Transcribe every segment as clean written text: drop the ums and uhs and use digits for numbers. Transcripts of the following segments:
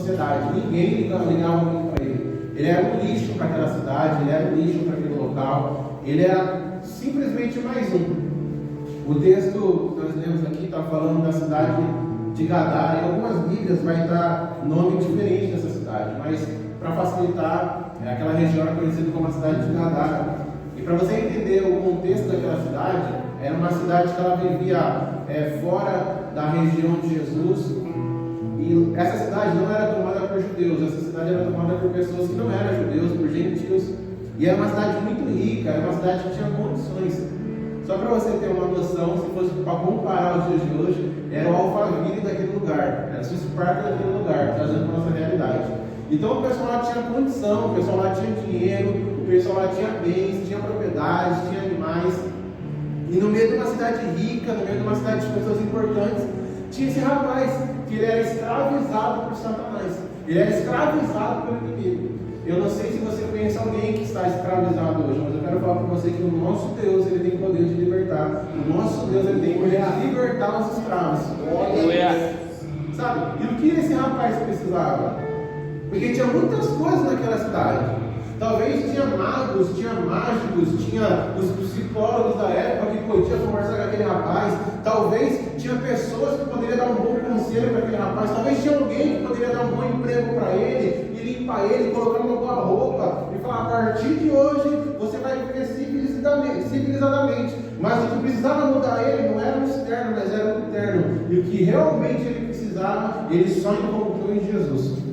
sociedade. Ninguém ligava muito para ele. Ele era um lixo para aquela cidade, ele era um lixo para aquele local. Ele era simplesmente mais um. O texto que nós lemos aqui está falando da cidade de Gadara. Em algumas Bíblias vai dar nome diferente dessa cidade, mas para facilitar, aquela região era conhecida como a cidade de Gadara. E para você entender o contexto daquela cidade, era uma cidade que ela vivia fora da região de Jesus. E essa cidade não era tomada por judeus, essa cidade era tomada por pessoas que não eram judeus, por gentios. E era uma cidade muito rica, era uma cidade que tinha condições. Só para você ter uma noção, se fosse para comparar os dias de hoje, era o Alphaville daquele lugar, era o Swiss Park daquele lugar, trazendo para a nossa realidade. Então o pessoal lá tinha condição, o pessoal lá tinha dinheiro, o pessoal lá tinha bens, tinha propriedades, tinha animais. E no meio de uma cidade rica, no meio de uma cidade de pessoas importantes, tinha esse rapaz, que ele era escravizado por Satanás. Ele era escravizado pelo inimigo. Eu não sei se você conhece alguém que está escravizado hoje, mas eu quero falar para você que o nosso Deus, ele tem poder de libertar. O nosso Deus, ele tem poder de libertar os escravos. Sabe? E o que esse rapaz precisava? Porque tinha muitas coisas naquela cidade. Talvez tinha magos, tinha mágicos, tinha os psicólogos da época que podiam conversar com aquele rapaz. Talvez tinha pessoas que poderiam dar um bom conselho para aquele rapaz. Talvez tinha alguém que poderia dar um bom emprego para ele, e limpar ele, colocar uma boa roupa e falar: a partir de hoje você vai viver civilizadamente. Mas o que precisava mudar ele não era o externo, mas era o interno. E o que realmente ele precisava, ele só encontrou em Jesus.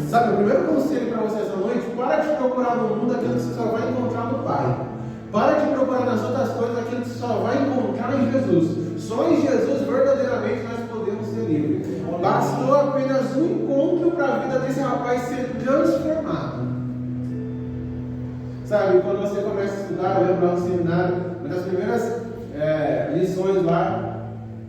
Sabe, o primeiro conselho para você essa noite: para de procurar no mundo aquilo que você só vai encontrar no Pai. Para de procurar nas outras coisas aquilo que você só vai encontrar em Jesus. Só em Jesus verdadeiramente nós podemos ser livres. Bastou apenas um encontro para a vida desse rapaz ser transformado. Sabe, quando você começa a estudar, eu lembro lá no seminário, uma das primeiras lições lá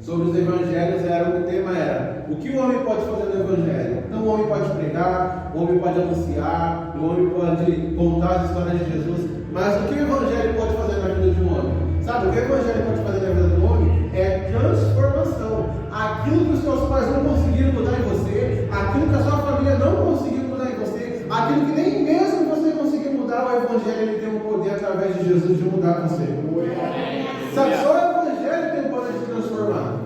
sobre os evangelhos o tema era: o que o homem pode fazer no evangelho? Então o homem pode pregar, o homem pode anunciar, o homem pode contar as histórias de Jesus, mas o que o evangelho pode fazer na vida de um homem? Sabe, o que o evangelho pode fazer na vida do homem é transformação. Aquilo que os seus pais não conseguiram mudar em você, aquilo que a sua família não conseguiu mudar em você, aquilo que nem mesmo você conseguiu mudar, o evangelho ele tem o poder através de Jesus de mudar você. Sabe, só o evangelho tem o poder de transformar.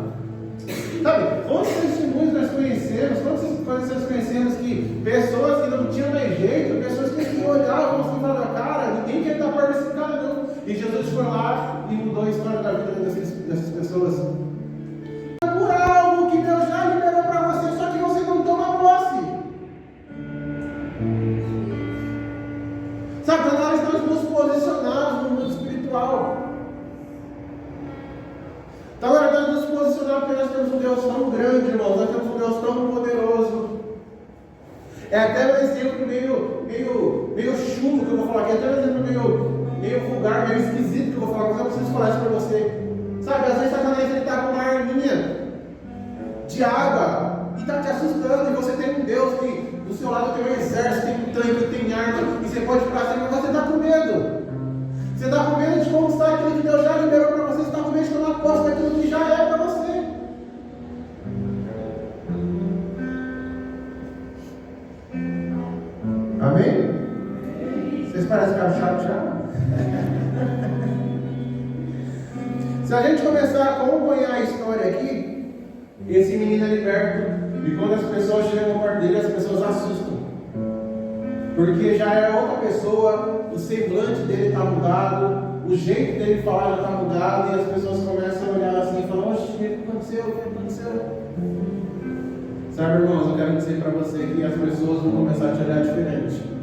Sabe, quantos testemunhos nós conhecemos, quantas coisas nós conhecemos que pessoas que não tinham mais jeito, pessoas que olhavam assim e falavam: cara, ninguém quer estar perto desse cara não. E Jesus foi lá e mudou a história da vida dessas pessoas. Por algo que Deus já liberou para você, só que você não toma posse. Sabe, para nós nos posicionarmos no mundo espiritual. Então, na verdade, nos posicionar porque nós temos um Deus tão grande, irmãos, nós temos um Deus tão poderoso. É até um exemplo meio chulo que eu vou falar aqui, até um exemplo meio vulgar, meio esquisito que eu vou falar, mas eu preciso falar isso para você. Sabe, às vezes Satanás ele está com uma arminha de água e está te assustando, e você tem um Deus que do seu lado tem um exército, tem um tanque, tem arma, e você pode ir para cima, mas você está com medo. Você está com medo de conquistar aquilo que Deus já liberou para você, você está com medo de tomar posse daquilo que já é para você. Amém? Vocês parecem ficar chato já? Se a gente começar a acompanhar a história aqui, esse menino é liberto, e quando as pessoas chegam perto dele, as pessoas assustam. Porque já é outra pessoa, o semblante dele está mudado, o jeito dele falar já está mudado, e as pessoas começam a olhar assim e falam: oxe, o que aconteceu? O que aconteceu? Sabe, irmãos, eu quero dizer para você que as pessoas vão começar a te olhar diferente.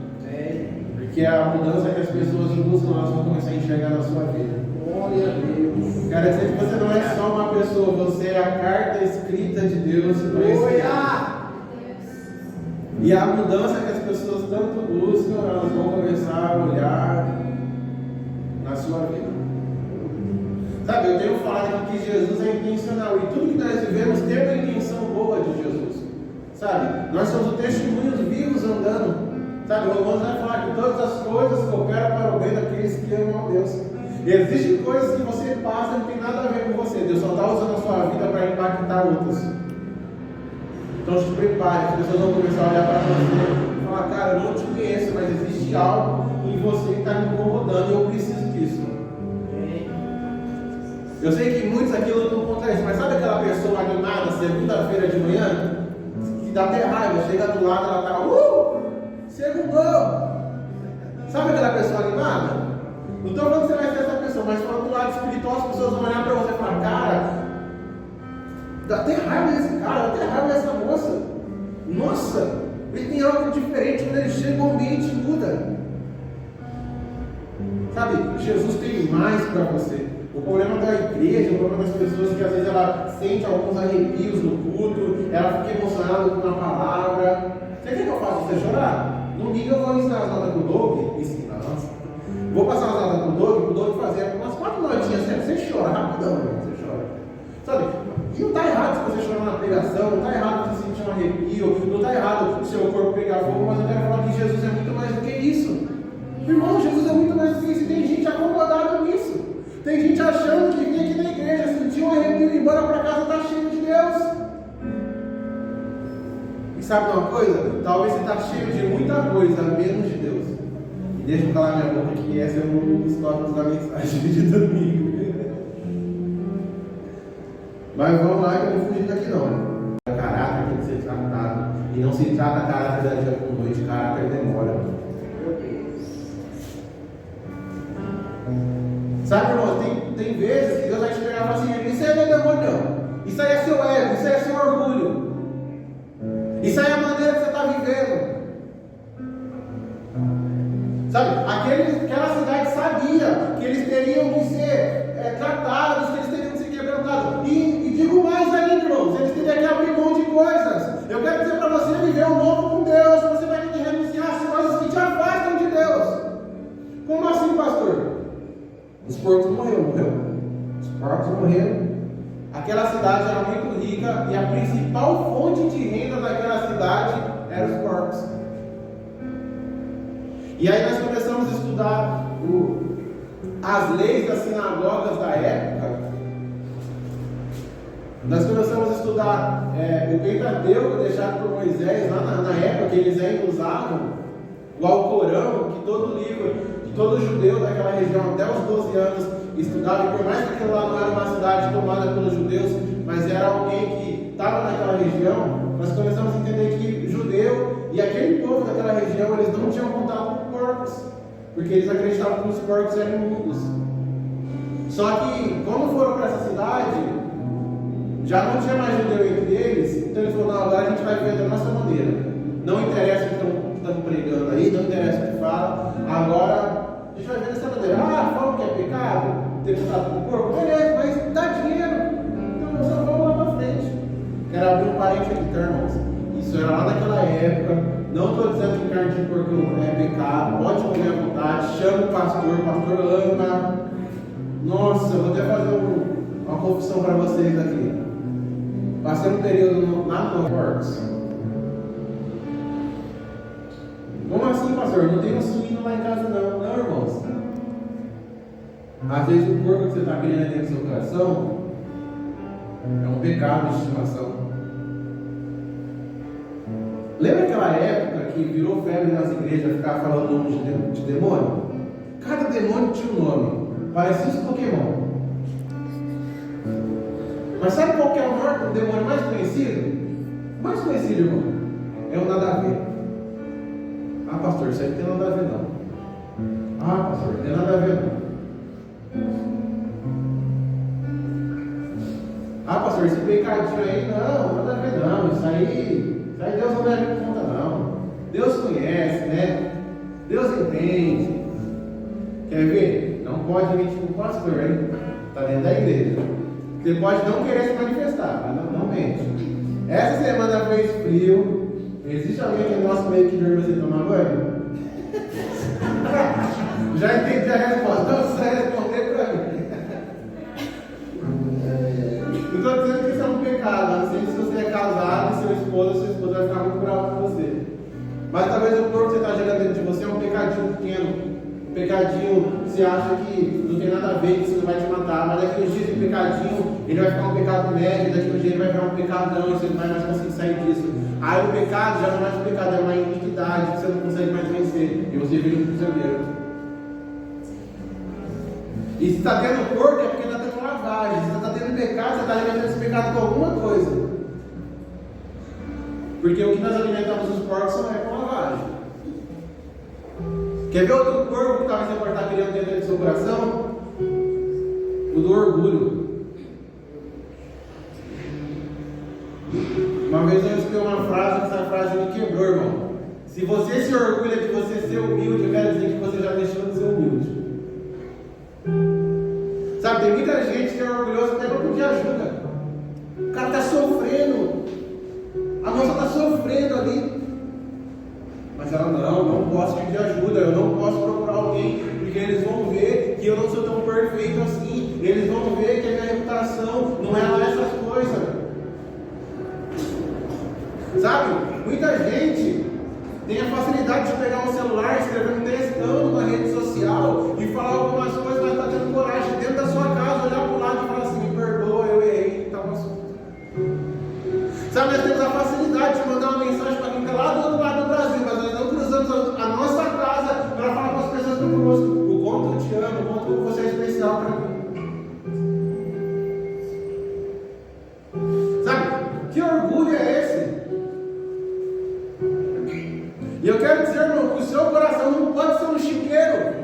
Porque a mudança que as pessoas buscam, elas vão começar a enxergar na sua vida. Glória a Deus. Quero dizer que você não é só uma pessoa, você é a carta escrita de Deus para esse mundo. E a mudança que as pessoas tanto buscam, elas vão começar a olhar na sua vida. Sabe, eu tenho falado que Jesus é intencional, e tudo que nós vivemos tem a intenção boa de Jesus. Sabe, nós somos testemunhos vivos andando. Sabe, o Romanos vai falar que todas as coisas cooperam para o bem daqueles que amam a Deus. E existem coisas que você passa e não tem nada a ver com você. Deus só está usando a sua vida para impactar outras. Então Então se prepare, as pessoas vão começar a olhar para você e falar, cara, eu não te conheço, mas existe algo em você que está me incomodando e eu preciso disso. Eu sei que muitos aqui lutam contra isso, mas sabe aquela pessoa animada, segunda-feira de manhã, que dá até raiva, chega do lado, ela tá, segundou! Sabe aquela pessoa animada? Não estou falando que você vai ser essa pessoa, mas falando do lado espiritual, as pessoas vão olhar para você e falar, cara, dá até raiva desse cara, dá até raiva dessa moça. Nossa, ele tem algo diferente, quando ele chega o ambiente muda. Sabe, Jesus tem mais para você. O problema da igreja, o problema das pessoas é que às vezes ela sente alguns arrepios no culto, ela fica emocionada com uma palavra. Você quer que eu faça você chorar? No domingo eu vou ensinar as notas com o Doug, ensinar, nossa. Vou passar as notas com o Doug fazer umas 4 notinhas sempre, você chora, rapidão, você chora. Sabe? E não está errado se você chorar na pregação, não está errado se você sentir um arrepio, não está errado se o seu corpo pegar fogo, mas eu quero falar que Jesus é muito mais do que isso. Irmão, Jesus é muito mais do que isso, e tem gente acomodada nisso. Tem gente achando que vinha aqui na igreja, sentiu um arrepio e ir embora para casa, está cheio de Deus. E sabe uma coisa? Talvez você está cheio de muita coisa, menos de Deus. E deixa eu calar minha boca que esse é um dos tópicos da mensagem de domingo. Mas vamos lá que eu não vou fugir daqui não. O caráter tem que ser tratado. E não se trata caráter da dia com noite, caráter demora. Sabe, irmão, tem vezes que Deus vai te pegar e falar assim, isso aí não é demônio não. Isso aí é seu ego, isso aí é seu orgulho. Isso aí é a maneira que você está vivendo. Sabe, aquela cidade sabia que eles teriam que ser tratados, que eles teriam que ser quebrantados. E digo mais ainda, irmãos, eles teriam que abrir mão de coisas. Eu quero dizer para você viver um novo com Deus, você vai ter que renunciar às coisas que te afastam de Deus. Como assim, pastor? Os porcos morreram. Os porcos morreram. Aquela cidade era muito rica e a principal fonte de renda daquela cidade eram os porcos. E aí nós começamos a estudar as leis das sinagogas da época. Nós começamos a estudar o Pentateuco deixado por Moisés lá na época que eles ainda usavam, o Alcorão, que todo livro, que todo judeu daquela região até os 12 anos estudava, e por mais que aquilo lá não era uma cidade tomada pelos judeus, mas era alguém que estava naquela região, nós começamos a entender que judeu e aquele povo daquela região, eles não tinham contato com porcos, porque eles acreditavam que os porcos eram imundos. Só que, quando foram para essa cidade, já não tinha mais judeu entre eles, então eles falaram, não, agora a gente vai viver da nossa maneira. Não interessa o que estão pregando aí, não interessa o que fala, agora a gente vai ver dessa maneira. Falam que é pecado ter contato com o corpo, beleza, mas dá dinheiro, então nós só vamos lá para frente. Quero abrir um parente aqui, tá, irmãos? Isso era lá naquela época. Não estou dizendo que carne de porco é pecado, pode comer à vontade, chama o pastor ama. Nossa, eu vou até fazer uma confissão para vocês aqui. Passei um período lá no Porcos. Como assim, pastor? Não tem um suíno lá em casa não. Não, irmãos. Às vezes o porco que você está criando dentro do seu coração é um pecado de estimação. Lembra aquela época que virou febre nas igrejas ficar falando o nome de demônio? Cada demônio tinha um nome. Parecia os Pokémon. Mas sabe qual que é o demônio mais conhecido? O mais conhecido, irmão, é o nada a ver. Pastor, isso aí não tem nada a ver não. Pastor, não tem nada a ver não. Pastor, esse pecadinho aí, não, nada a ver não. Isso aí Deus não leva em conta não. Deus conhece, né? Deus entende. Quer ver? Não pode mentir com o pastor, hein? Está dentro da igreja. Você pode não querer se manifestar, mas não mente. Essa semana fez frio. Existe alguém que é nosso meio que dorme sem tomar banho? Já entendi a resposta. Não sei responder para mim. Não estou dizendo que isso é um pecado. Não sei se você é casado e sua esposa vai ficar muito brava com você. Mas talvez o corpo que você está gerando dentro de você é um pecadinho pequeno. Um pecadinho que você acha que não tem nada a ver, que isso não vai te matar, mas daqui uns dias de pecadinho, ele vai ficar um pecado médio, daqui uns dias ele vai virar um pecadão, e você não vai mais conseguir sair disso. Aí o pecado já não é mais um pecado, é uma iniquidade que você não consegue mais vencer, e você vira um prisioneiro. E se está tendo porco é porque está tendo lavagem, se está tendo pecado, você está alimentando esse pecado com alguma coisa. Porque o que nós alimentamos os porcos não é com lavagem. Quer ver outro porco que talvez você pode estar criando dentro do seu coração? O do orgulho. Uma vez eu escutei uma frase, que essa frase me quebrou, irmão. Se você se orgulha de você ser humilde, eu quero dizer que você já deixou de ser humilde. Sabe, tem muita gente que é orgulhosa até para pedir ajuda. O cara está sofrendo. A moça está sofrendo ali. Mas ela, não posso pedir ajuda, eu não posso procurar alguém, porque eles vão ver que eu não sou tão perfeito assim. Eles vão ver que a minha reputação não é lá essas coisas. Sabe, muita gente tem a facilidade de pegar um celular, escrever um textão numa rede social e falar algumas coisas, mas está tendo coragem dentro da sua casa, olhar para o lado e falar assim, me perdoa, eu errei, está um assunto. Sabe, nós temos a facilidade de mandar uma mensagem para quem está lá do outro lado do Brasil, mas nós não cruzamos a nossa casa para falar para as pessoas que estão conosco o quanto eu te amo, o quanto você é especial para mim. Sabe, que orgulho é esse? E eu quero dizer, irmão, que o seu coração não pode ser um chiqueiro.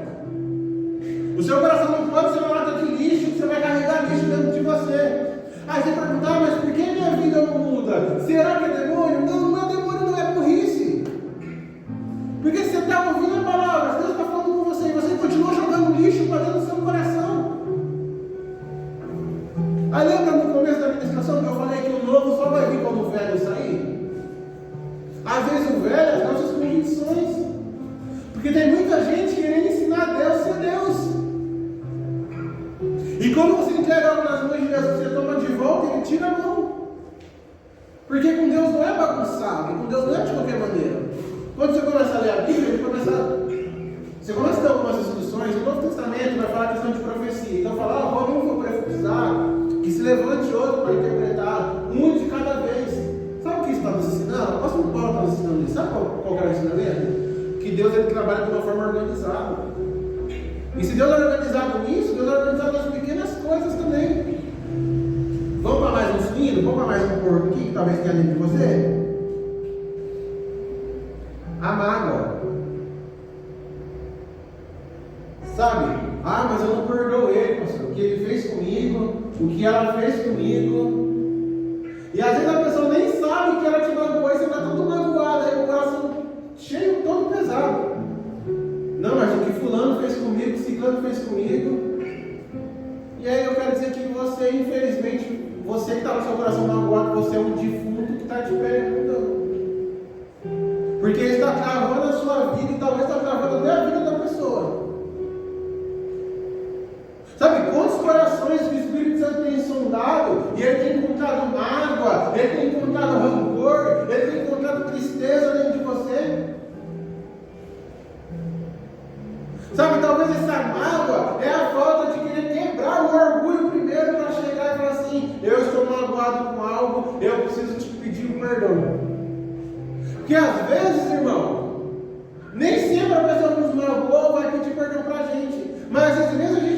O seu coração não pode ser uma lata de lixo que você vai carregar lixo dentro de você. Aí você perguntar, mas por que minha vida não muda? Será que é demônio? Não, não é demônio, não é burrice. Porque você está ouvindo a palavra, Deus está falando com você, e você continua jogando lixo para dentro do seu coração. Aí lembra no começo da ministração que eu falei que o novo só vai vir quando o velho sair? Às vezes o velho é as nossas convicções. Porque tem muita gente querendo ensinar a Deus a ser Deus. E quando você entrega algo nas mãos de Deus, você toma de volta e ele tira a mão. Porque com Deus não é bagunçado, com Deus não é de qualquer maneira. Quando você começa a ler a Bíblia, você começa a ter algumas instruções. O Novo Testamento vai falar a questão de profecia. Então fala, quando um for profetizar, que se levante outro para interpretar, um de cada vez. Sabe o que isso está nos ensinando? O apóstolo Paulo está nos ensinando isso. Sabe qual é o ensinamento? Que Deus ele trabalha de uma forma organizada. E se Deus é organizado nisso, Deus é organizado nas pequenas coisas também. Vamos para mais um suíno? Vamos para mais um porco aqui que talvez tenha dentro de você? A mágoa. Sabe? Mas eu não perdoo ele, pastor. O que ele fez comigo, o que ela fez comigo. E às vezes a pessoa nem sabe que ela te magoou e você está todo magoado, aí o coração cheio, todo pesado. Não, mas o que fulano fez comigo, ciclano fez comigo. E aí eu quero dizer que você, infelizmente, você que está com seu coração magoado, você é um defunto que está de pé não. Porque ele está travando a sua vida e talvez está travando até a vida da pessoa. Sabe quantos corações que o Espírito Santo tem sondado e ele tem encontrado mágoa, ele tem encontrado rancor, ele tem encontrado tristeza dentro de você? Sabe, talvez essa mágoa é a falta de querer quebrar o orgulho primeiro para chegar e falar assim, eu estou magoado com algo, eu preciso te pedir um perdão. Porque às vezes, irmão, nem sempre a pessoa que nos magoou vai pedir perdão para a gente, mas às vezes a gente